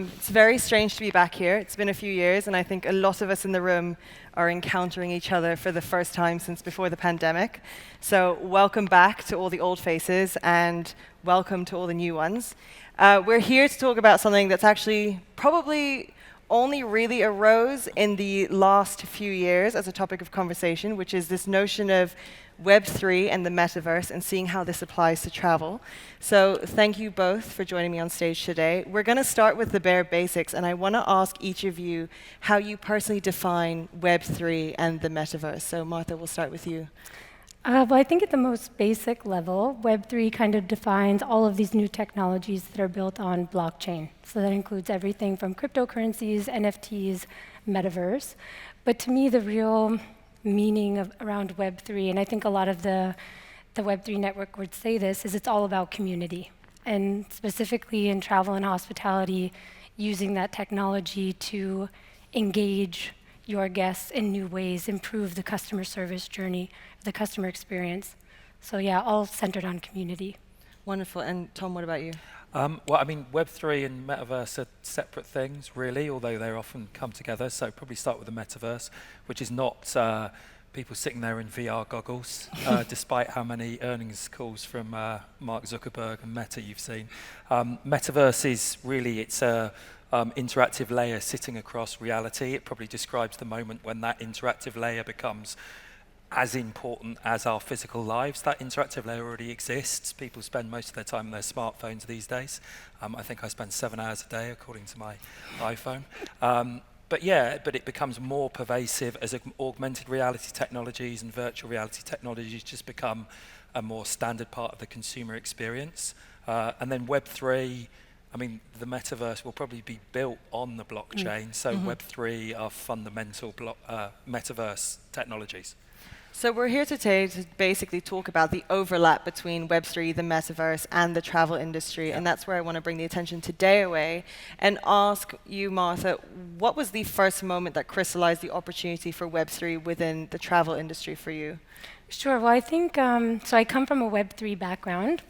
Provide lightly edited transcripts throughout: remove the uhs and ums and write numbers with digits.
It's very strange to be back here. It's been a few years, and I think a lot of us in the room are encountering each other for the first time since before the pandemic. So welcome back to all the old faces, and welcome to all the new ones. We're here to talk about something that's actually probably only really arose in the last few years as a topic of conversation, which is this notion of Web3 and the metaverse and seeing how this applies to travel. So thank you both for joining me on stage today. We're going to start with the bare basics, and I want to ask each of you how you personally define Web3 and the metaverse. So Martha, we'll start with you. Well, I think at the most basic level, Web3 kind of defines all of these new technologies that are built on blockchain. So that includes everything from cryptocurrencies, NFTs, metaverse. But to me, the real meaning around Web3, and I think a lot of the Web3 network would say this, is it's all about community. And specifically in travel and hospitality, using that technology to engage your guests in new ways, improve the customer service journey, the customer experience. So yeah, all centered on community. Wonderful. And Tom, what about you? Well, I mean, Web3 and metaverse are separate things, really, although they often come together. So probably start with the metaverse, which is not people sitting there in VR goggles, despite how many earnings calls from Mark Zuckerberg and Meta you've seen. Metaverse is really, it's a interactive layer sitting across reality. It probably describes the moment when that interactive layer becomes as important as our physical lives. That interactive layer already exists. People spend most of their time on their smartphones these days. I think I spend 7 hours a day, according to my iPhone. But it becomes more pervasive as augmented reality technologies and virtual reality technologies just become a more standard part of the consumer experience. And then Web3, I mean, the metaverse will probably be built on the blockchain, so Web3 are fundamental metaverse technologies. So we're here today to basically talk about the overlap between Web3, the metaverse, and the travel industry, and that's where I want to bring the attention today away and ask you, Martha, what was the first moment that crystallized the opportunity for Web3 within the travel industry for you? Sure, well I think, so I come from a Web3 background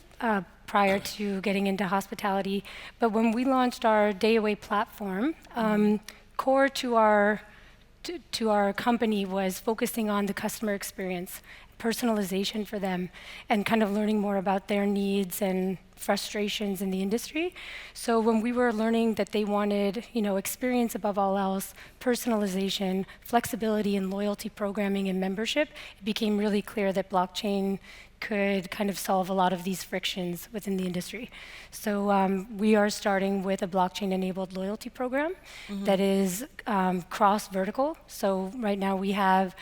prior to getting into hospitality, but when we launched our Day Away platform, core to our company was focusing on the customer experience, personalization for them, and kind of learning more about their needs and frustrations in the industry. So when we were learning that they wanted, experience above all else, personalization, flexibility in loyalty programming and membership, it became really clear that blockchain could kind of solve a lot of these frictions within the industry. So we are starting with a blockchain-enabled loyalty program that is cross-vertical. So right now we have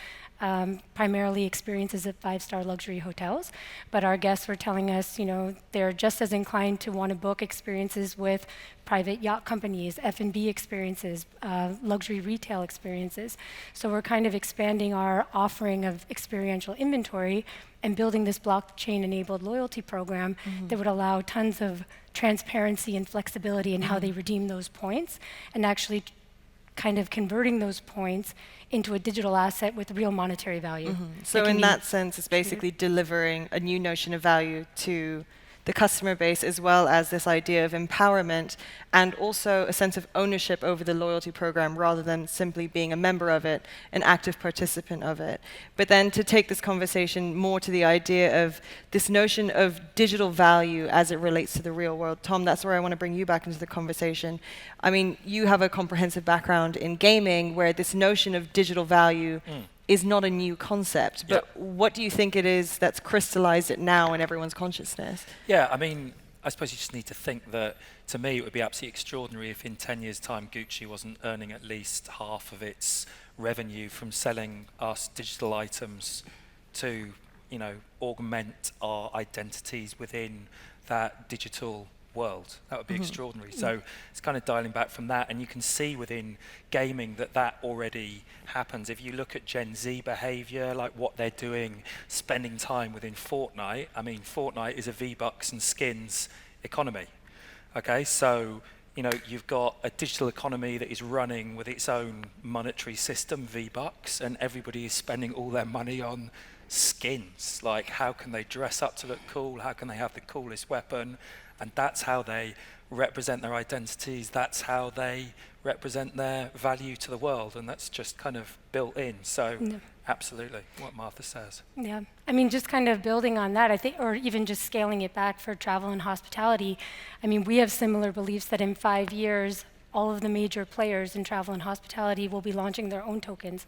primarily experiences at 5-star luxury hotels, but our guests were telling us, they're just as inclined to want to book experiences with private yacht companies, F&B experiences, luxury retail experiences. So we're kind of expanding our offering of experiential inventory and building this blockchain-enabled loyalty program that would allow tons of transparency and flexibility in how they redeem those points, and actually kind of converting those points into a digital asset with real monetary value. So in that sense, it's basically delivering a new notion of value to the customer base, as well as this idea of empowerment and also a sense of ownership over the loyalty program rather than simply being a member of it, an active participant of it. But then to take this conversation more to the idea of this notion of digital value as it relates to the real world. Tom, that's where I want to bring you back into the conversation. I mean, you have a comprehensive background in gaming where this notion of digital value is not a new concept, but what do you think it is that's crystallized it now in everyone's consciousness? Yeah, I mean, I suppose you just need to think that, to me, it would be absolutely extraordinary if in 10 years' time Gucci wasn't earning at least half of its revenue from selling us digital items to, augment our identities within that digital world. That would be extraordinary. So it's kind of dialing back from that, and you can see within gaming that already happens. If you look at Gen Z behavior, like what they're doing, spending time within Fortnite, I mean, Fortnite is a V-Bucks and skins economy. Okay, so you've got a digital economy that is running with its own monetary system, V-Bucks, and everybody is spending all their money on skins. Like, how can they dress up to look cool? How can they have the coolest weapon? And that's how they represent their identities, that's how they represent their value to the world, and that's just kind of built in. So absolutely, what Martha says. Yeah, I mean, just kind of building on that, I think, or even just scaling it back for travel and hospitality, I mean, we have similar beliefs that in 5 years, all of the major players in travel and hospitality will be launching their own tokens.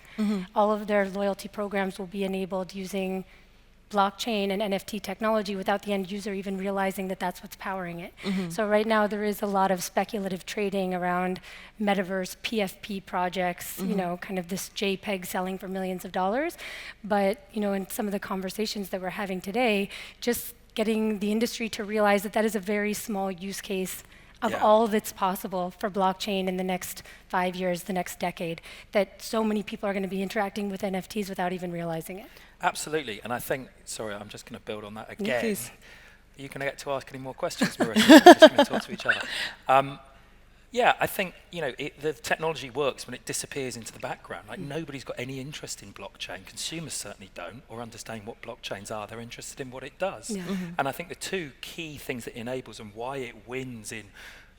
All of their loyalty programs will be enabled using blockchain and NFT technology without the end user even realizing that that's what's powering it. So right now there is a lot of speculative trading around metaverse PFP projects, you know, kind of this JPEG selling for millions of dollars. But, you know, in some of the conversations that we're having today, just getting the industry to realize that that is a very small use case of all that's possible for blockchain in the next 5 years, the next decade, that so many people are going to be interacting with NFTs without even realizing it. Absolutely, and I think, sorry, I'm just going to build on that again. Please. Are you going to get to ask any more questions, Marissa? We're just going to talk to each other. Yeah, I think, you know, the technology works when it disappears into the background. Like, nobody's got any interest in blockchain. Consumers certainly don't, or understand what blockchains are. They're interested in what it does. And I think the two key things it enables and why it wins in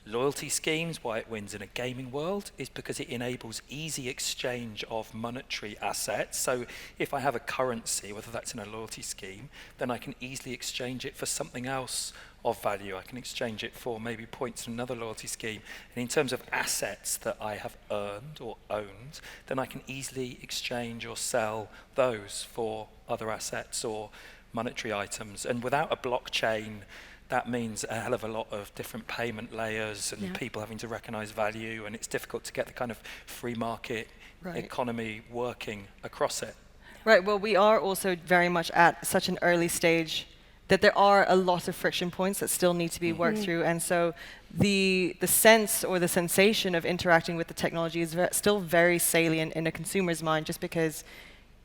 loyalty schemes, why it wins in a gaming world, is because it enables easy exchange of monetary assets. So if I have a currency, whether that's in a loyalty scheme, then I can easily exchange it for something else of value. I can exchange it for maybe points in another loyalty scheme. And in terms of assets that I have earned or owned, then I can easily exchange or sell those for other assets or monetary items. And without a blockchain, that means a hell of a lot of different payment layers and people having to recognize value, and it's difficult to get the kind of free market economy working across it. Right, well, we are also very much at such an early stage that there are a lot of friction points that still need to be worked through, and so the sense or the sensation of interacting with the technology is still very salient in a consumer's mind, just because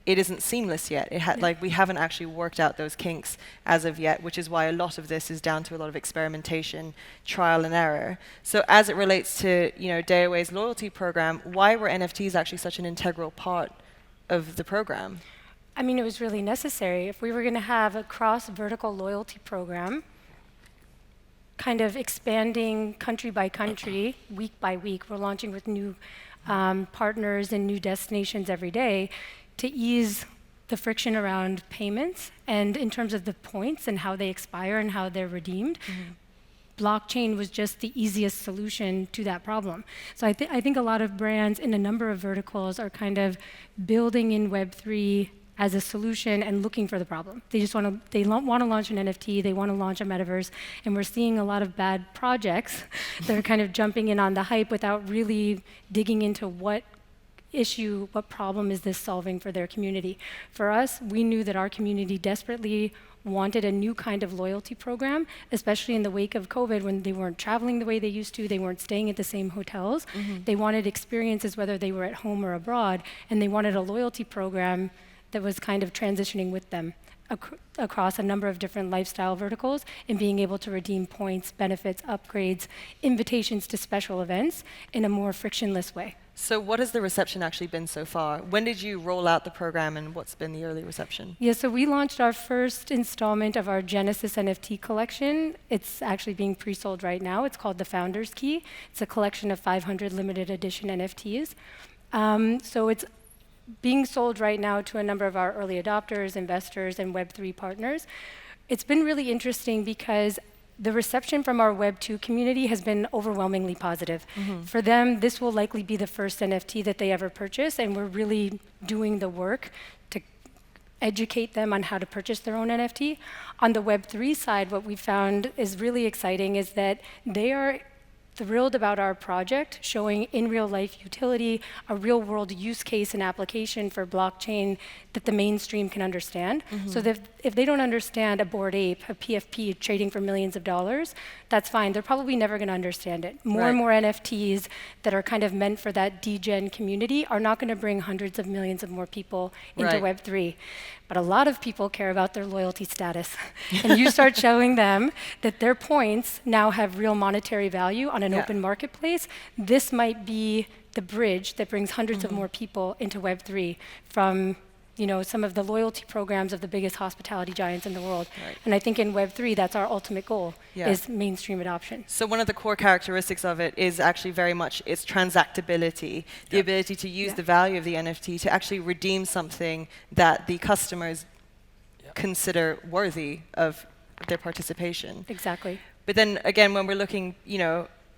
it isn't seamless yet. Like, we haven't actually worked out those kinks as of yet, which is why a lot of this is down to a lot of experimentation, trial and error. So as it relates to, you know, DAOA's loyalty program, why were NFTs actually such an integral part of the program? I mean, it was really necessary. If we were going to have a cross-vertical loyalty program, kind of expanding country by country, week by week, we're launching with new partners and new destinations every day, to ease the friction around payments and in terms of the points and how they expire and how they're redeemed. Blockchain was just the easiest solution to that problem. So I think a lot of brands in a number of verticals are kind of building in Web3 as a solution and looking for the problem. They just want to launch an NFT, they want to launch a metaverse, and we're seeing a lot of bad projects that are kind of jumping in on the hype without really digging into what issue, what problem is this solving for their community. For us, we knew that our community desperately wanted a new kind of loyalty program, especially in the wake of COVID, when they weren't traveling the way they used to, they weren't staying at the same hotels. They wanted experiences whether they were at home or abroad, and they wanted a loyalty program that was kind of transitioning with them across a number of different lifestyle verticals and being able to redeem points, benefits, upgrades, invitations to special events in a more frictionless way. So what has the reception actually been so far? When did you roll out the program, and what's been the early reception? Yeah, so we launched our first installment of our Genesis NFT collection. It's actually being pre-sold right now. It's called the Founder's Key. It's a collection of 500 limited edition NFTs. So it's being sold right now to a number of our early adopters, investors, and Web3 partners. It's been really interesting because the reception from our Web2 community has been overwhelmingly positive. For them, this will likely be the first NFT that they ever purchase, and we're really doing the work to educate them on how to purchase their own NFT. On the Web3 side, what we found is really exciting is that they are thrilled about our project, showing in real life utility, a real world use case and application for blockchain that the mainstream can understand. So that if they don't understand a Bored Ape, a PFP trading for millions of dollars, that's fine. They're probably never going to understand it. More and more NFTs that are kind of meant for that degen community are not going to bring hundreds of millions of more people into Web3. But a lot of people care about their loyalty status. And you start showing them that their points now have real monetary value on an open marketplace. This might be the bridge that brings hundreds of more people into Web3 from some of the loyalty programs of the biggest hospitality giants in the world. Right. And I think in Web3, that's our ultimate goal, Yeah. is mainstream adoption. So one of the core characteristics of it is actually very much its transactability, the ability to use the value of the NFT to actually redeem something that the customers consider worthy of their participation. Exactly. But then again, when we're looking,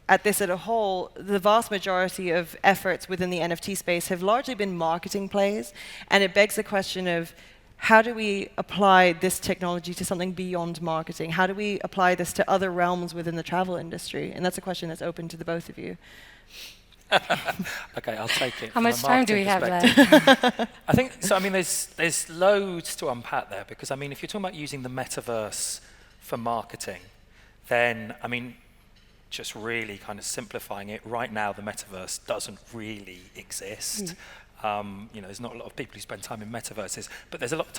at this as a whole, the vast majority of efforts within the NFT space have largely been marketing plays, and it begs the question of how do we apply this technology to something beyond marketing? How do we apply this to other realms within the travel industry? And that's a question that's open to the both of you. Okay, I'll take it. How much time do we have left? I think so. I mean, there's loads to unpack there because I mean, if you're talking about using the metaverse for marketing, then I mean, just really kind of simplifying it. Right now, the metaverse doesn't really exist. There's not a lot of people who spend time in metaverses, but there's a lot of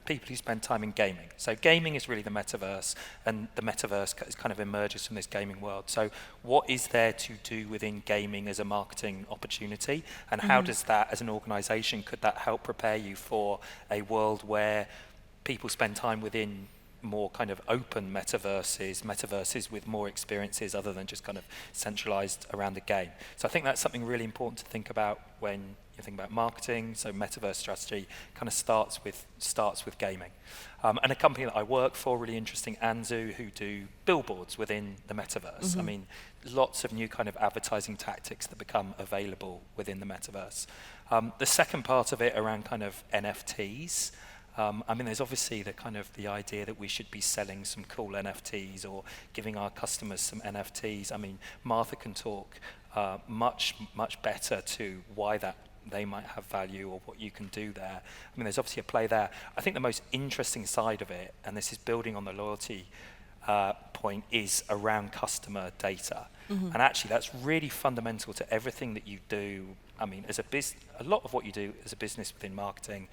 people who spend time in gaming. So gaming is really the metaverse, and the metaverse kind of emerges from this gaming world. So what is there to do within gaming as a marketing opportunity, and how does that, as an organization, could that help prepare you for a world where people spend time within more kind of open metaverses with more experiences other than just kind of centralized around the game. So I think that's something really important to think about when you think about marketing. So metaverse strategy kind of starts with gaming. And a company that I work for, really interesting, Anzu, who do billboards within the metaverse. I mean, lots of new kind of advertising tactics that become available within the metaverse. The second part of it around kind of NFTs. I mean, there's obviously the idea that we should be selling some cool NFTs or giving our customers some NFTs. I mean, Martha can talk much better to why that they might have value or what you can do there. I mean, there's obviously a play there. I think the most interesting side of it, and this is building on the loyalty point, is around customer data. And actually, that's really fundamental to everything that you do. I mean, a lot of what you do as a business within marketing,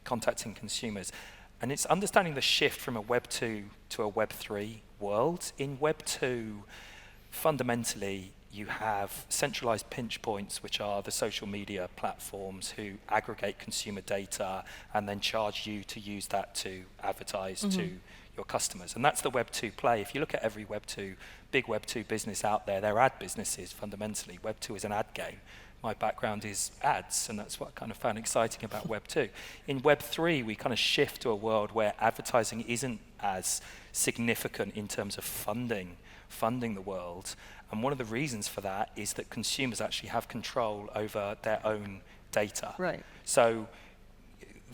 contacting consumers. And it's understanding the shift from a Web 2 to a Web 3 world. In Web 2, fundamentally, you have centralized pinch points, which are the social media platforms who aggregate consumer data and then charge you to use that to advertise to your customers. And that's the Web 2 play. If you look at every big Web 2 business out there, they're ad businesses fundamentally. Web 2 is an ad game. My background is ads, and that's what I kind of found exciting about Web 2. In Web 3, we kind of shift to a world where advertising isn't as significant in terms of funding the world. And one of the reasons for that is that consumers actually have control over their own data. Right. So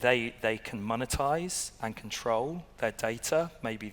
they can monetize and control their data. Maybe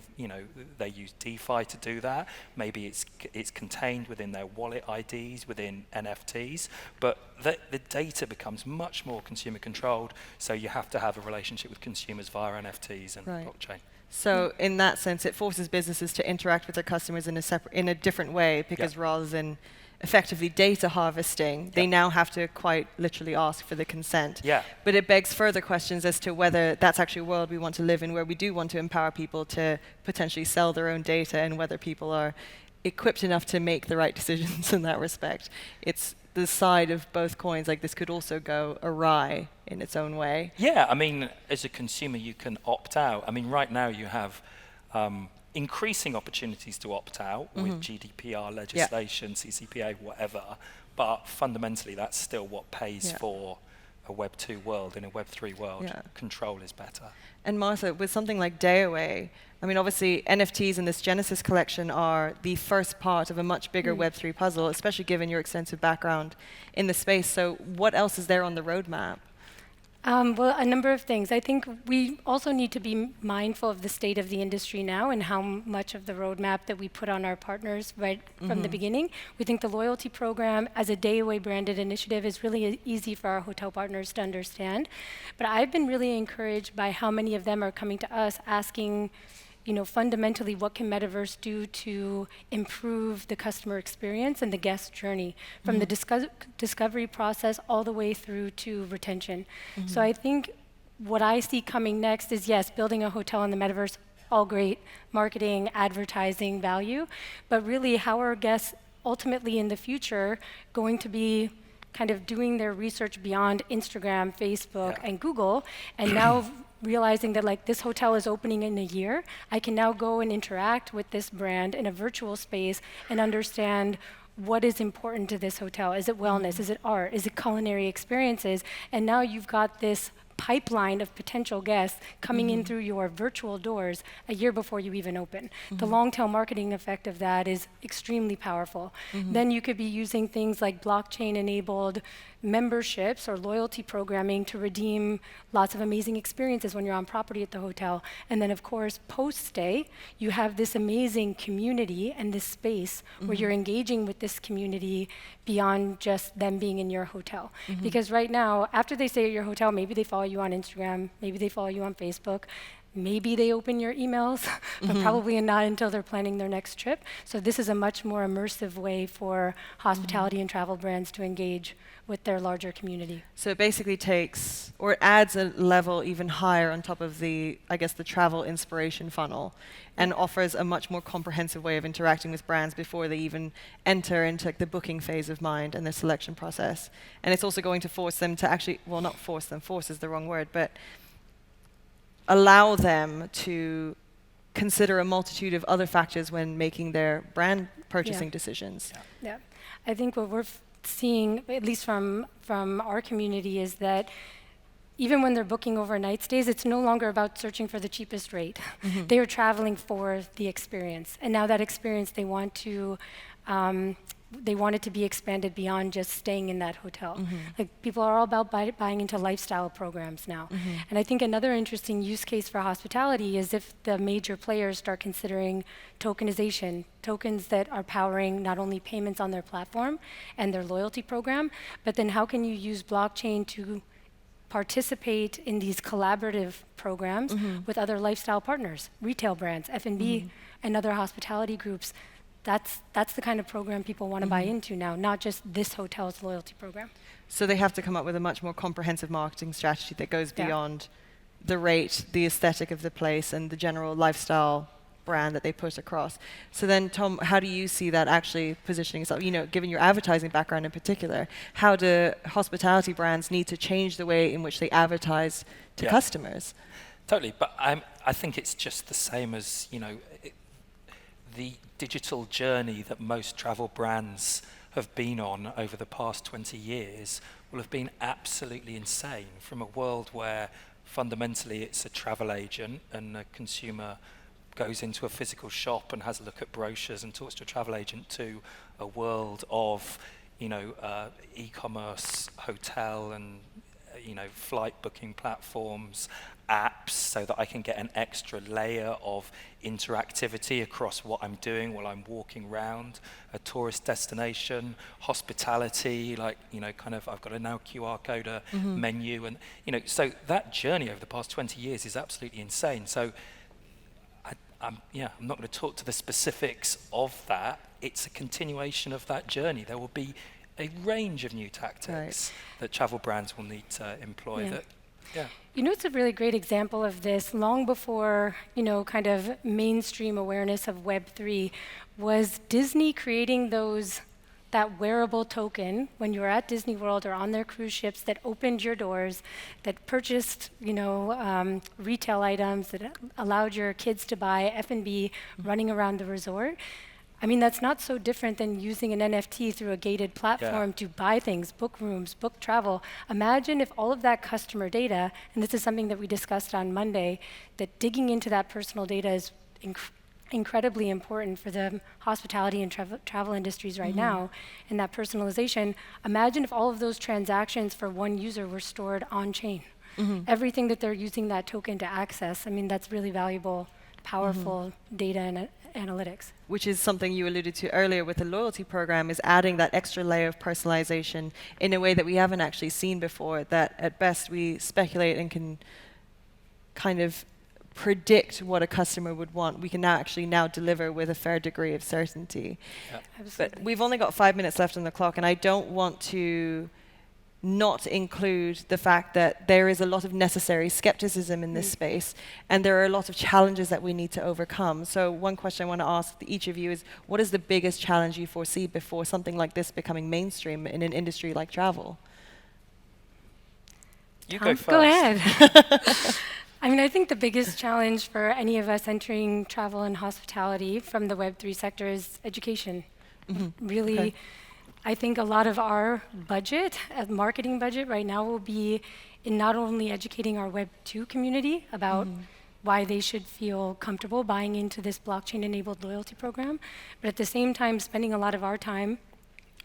they use DeFi to do that. Maybe it's contained within their wallet IDs, within NFTs. But the data becomes much more consumer controlled. So you have to have a relationship with consumers via NFTs and blockchain. So in that sense, it forces businesses to interact with their customers in a different way, because rather than effectively data harvesting, they now have to quite literally ask for the consent. Yeah. But it begs further questions as to whether that's actually a world we want to live in, where we do want to empower people to potentially sell their own data, and whether people are equipped enough to make the right decisions in that respect. It's the side of both coins. Like, this could also go awry in its own way. Yeah, I mean, as a consumer, you can opt out. I mean, right now you have increasing opportunities to opt out with GDPR legislation, CCPA, whatever. But fundamentally, that's still what pays for a Web 2 world. In a Web 3 world, control is better. And Martha, with something like Day Away, I mean, obviously, NFTs and this Genesis collection are the first part of a much bigger Web 3 puzzle, especially given your extensive background in the space. So what else is there on the roadmap? Well, a number of things. I think we also need to be mindful of the state of the industry now and how much of the roadmap that we put on our partners right from the beginning. We think the loyalty program as a Day Away branded initiative is really easy for our hotel partners to understand. But I've been really encouraged by how many of them are coming to us asking, fundamentally, what can metaverse do to improve the customer experience and the guest journey from the discovery process all the way through to retention. So I think what I see coming next is, yes, building a hotel in the metaverse, all great, marketing, advertising value, but really how are guests ultimately in the future going to be kind of doing their research beyond Instagram, Facebook, and Google, and now realizing that like this hotel is opening in a year, I can now go and interact with this brand in a virtual space and understand what is important to this hotel. Is it wellness? Is it art? Is it culinary experiences? And now you've got this pipeline of potential guests coming in through your virtual doors a year before you even open. The long tail marketing effect of that is extremely powerful. Then you could be using things like blockchain enabled memberships or loyalty programming to redeem lots of amazing experiences when you're on property at the hotel. And then of course, post-stay, you have this amazing community and this space where you're engaging with this community beyond just them being in your hotel. Because right now, after they stay at your hotel, maybe they follow you on Instagram, maybe they follow you on Facebook, maybe they open your emails, but probably not until they're planning their next trip. So this is a much more immersive way for hospitality and travel brands to engage with their larger community. So it basically takes, or it adds a level even higher on top of the, I guess, the travel inspiration funnel, and offers a much more comprehensive way of interacting with brands before they even enter into like, the booking phase of mind and the selection process. And it's also going to force them to actually, well, not force them, force is the wrong word, but allow them to consider a multitude of other factors when making their brand purchasing decisions. Yeah, I think what we're seeing, at least from our community, is that even when they're booking overnight stays, it's no longer about searching for the cheapest rate. They are traveling for the experience. And now that experience, they want it to be expanded beyond just staying in that hotel. Like people are all about buying into lifestyle programs now. And I think another interesting use case for hospitality is if the major players start considering tokenization, tokens that are powering not only payments on their platform and their loyalty program, but then how can you use blockchain to participate in these collaborative programs with other lifestyle partners, retail brands, F&B, and other hospitality groups. That's the kind of program people want to buy into now, not just this hotel's loyalty program. So they have to come up with a much more comprehensive marketing strategy that goes beyond the rate, the aesthetic of the place, and the general lifestyle brand that they put across. So then, Tom, how do you see that actually positioning itself? You know, given your advertising background in particular, how do hospitality brands need to change the way in which they advertise to customers? Totally, but I think it's just the same as, you know, the digital journey that most travel brands have been on over the past 20 years will have been absolutely insane, from a world where fundamentally it's a travel agent and a consumer goes into a physical shop and has a look at brochures and talks to a travel agent, to a world of, you know, e-commerce, hotel and, you know, flight booking platforms, apps, so that I can get an extra layer of interactivity across what I'm doing while I'm walking around a tourist destination, hospitality, like, you know, kind of, I've got a now QR code, a menu, and, you know, so that journey over the past 20 years is absolutely insane. So I'm not going to talk to the specifics of that. It's a continuation of that journey. There will be a range of new tactics that travel brands will need to employ. You know, it's a really great example of this. Long before, you know, kind of mainstream awareness of Web3, was Disney creating that wearable token when you were at Disney World or on their cruise ships that opened your doors, that purchased, you know, retail items, that allowed your kids to buy F&B running around the resort. I mean, that's not so different than using an NFT through a gated platform to buy things, book rooms, book travel. Imagine if all of that customer data, and this is something that we discussed on Monday, that digging into that personal data is incredibly important for the hospitality and travel industries right now, and that personalization. Imagine if all of those transactions for one user were stored on-chain. Everything that they're using that token to access, I mean, that's really valuable, powerful data and analytics. Which is something you alluded to earlier with the loyalty program, is adding that extra layer of personalization in a way that we haven't actually seen before, that at best we speculate and can kind of predict what a customer would want. We can now actually deliver with a fair degree of certainty. Absolutely. But we've only got 5 minutes left on the clock, and I don't want to not include the fact that there is a lot of necessary skepticism in this space, and there are a lot of challenges that we need to overcome. So one question I want to ask each of you is, what is the biggest challenge you foresee before something like this becoming mainstream in an industry like travel? You go first. Go ahead. I mean, I think the biggest challenge for any of us entering travel and hospitality from the Web3 sector is education. Really, okay. I think a lot of our budget, marketing budget right now, will be in not only educating our Web2 community about why they should feel comfortable buying into this blockchain-enabled loyalty program, but at the same time spending a lot of our time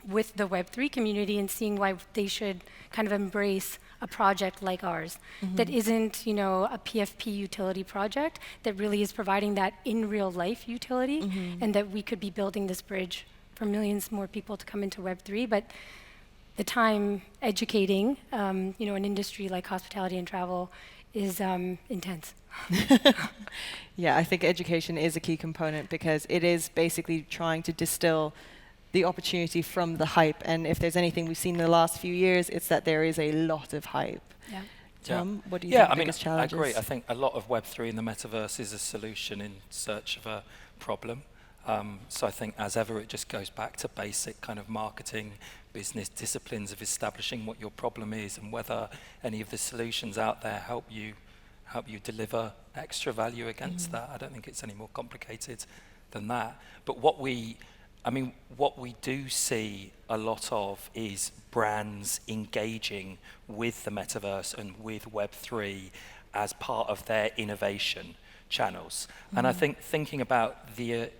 with the Web3 community and seeing why they should kind of embrace a project like ours that isn't, you know, a PFP utility project, that really is providing that in real life utility, and that we could be building this bridge for millions more people to come into Web3. But the time educating, you know, an industry like hospitality and travel is intense. Yeah, I think education is a key component, because it is basically trying to distill the opportunity from the hype. And if there's anything we've seen in the last few years, it's that there is a lot of hype. Yeah. Tom, what do you think the biggest challenge is? I agree. I think a lot of Web3 in the metaverse is a solution in search of a problem. So I think, as ever, it just goes back to basic kind of marketing, business disciplines of establishing what your problem is and whether any of the solutions out there help you deliver extra value against that. I don't think it's any more complicated than that. But what we do see a lot of is brands engaging with the metaverse and with Web3 as part of their innovation channels. And I think thinking about the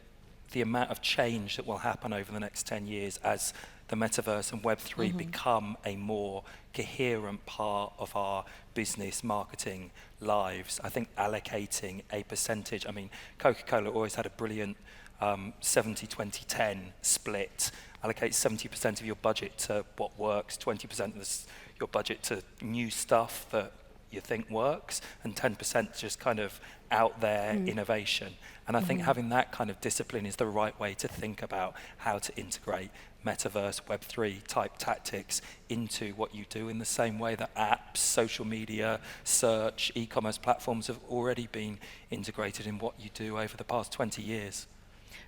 amount of change that will happen over the next 10 years as the metaverse and Web3 become a more coherent part of our business marketing lives, I think allocating a percentage, I mean, Coca-Cola always had a brilliant 70-20-10 split. Allocate 70% of your budget to what works, 20% of your budget to new stuff that you think works, and 10% just kind of out there innovation. And I think having that kind of discipline is the right way to think about how to integrate metaverse, Web3 type tactics into what you do, in the same way that apps, social media, search, e-commerce platforms have already been integrated in what you do over the past 20 years.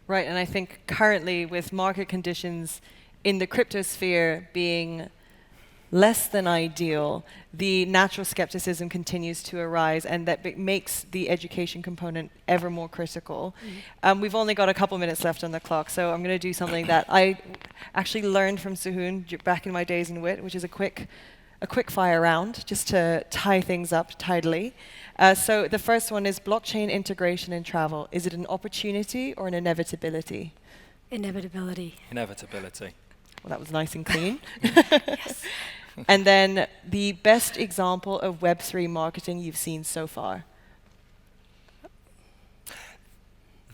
Right, and I think currently, with market conditions in the crypto sphere being less than ideal, the natural skepticism continues to arise, and that makes the education component ever more critical. We've only got a couple minutes left on the clock, so I'm going to do something that I actually learned from Suhoon back in my days in WiT, which is a quick fire round, just to tie things up tidily. So the first one is blockchain integration in travel. Is it an opportunity or an inevitability? Inevitability. Inevitability. Well, that was nice and clean. Yes. And then the best example of Web3 marketing you've seen so far?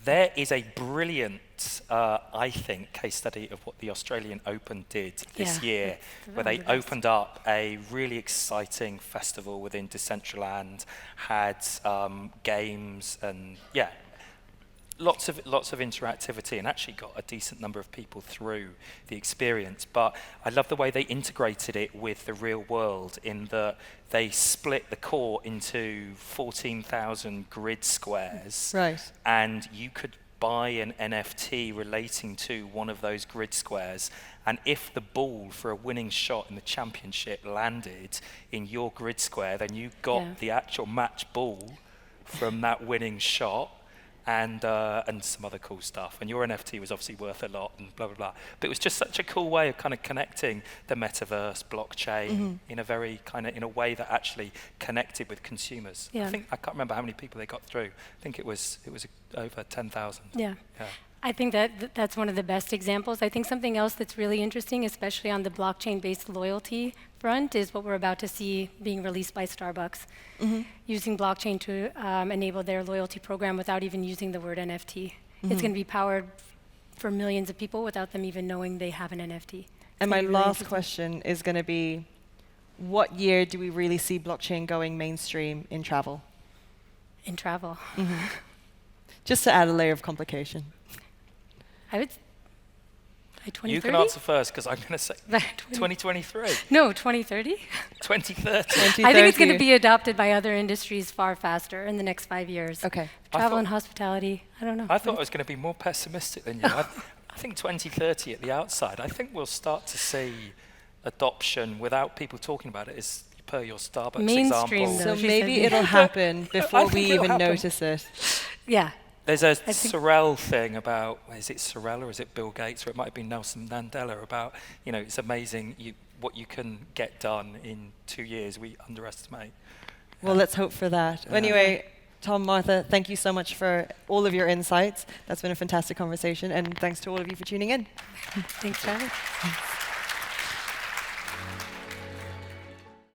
There is a brilliant, I think, case study of what the Australian Open did this year, where they opened up a really exciting festival within Decentraland, had games and lots of interactivity, and actually got a decent number of people through the experience. But I love the way they integrated it with the real world, in that they split the court into 14,000 grid squares. Right. And you could buy an NFT relating to one of those grid squares. And if the ball for a winning shot in the championship landed in your grid square, then you got the actual match ball from that winning shot. And some other cool stuff. And your NFT was obviously worth a lot, and blah, blah, blah. But it was just such a cool way of kind of connecting the metaverse, blockchain, in a very kind of, in a way that actually connected with consumers. I can't remember how many people they got through. I think it was over 10,000. Yeah. I think that's one of the best examples. I think something else that's really interesting, especially on the blockchain-based loyalty front, is what we're about to see being released by Starbucks, using blockchain to enable their loyalty program without even using the word NFT. It's going to be powered for millions of people without them even knowing they have an NFT. And my last question is going to be, what year do we really see blockchain going mainstream in travel? In travel. Just to add a layer of complication. 2030? You can answer first, because I'm going to say By 2023. No, 2030. 2030. I think it's going to be adopted by other industries far faster in the next 5 years. Okay. Travel and hospitality, I don't know. I thought I was going to be more pessimistic than you. I think 2030 at the outside, I think we'll start to see adoption without people talking about it, is per your Starbucks Mainstream, example. though. So she maybe said. it'll happen before we think it'll even happen. notice it. Yeah. There's a think- Sorrell thing about, is it Sorrell or is it Bill Gates, or it might have been Nelson Mandela, about, it's amazing what you can get done in 2 years. We underestimate. Well, let's hope for that. Yeah. Anyway, Tom, Martha, thank you so much for all of your insights. That's been a fantastic conversation, and thanks to all of you for tuning in. Thanks, Charlie.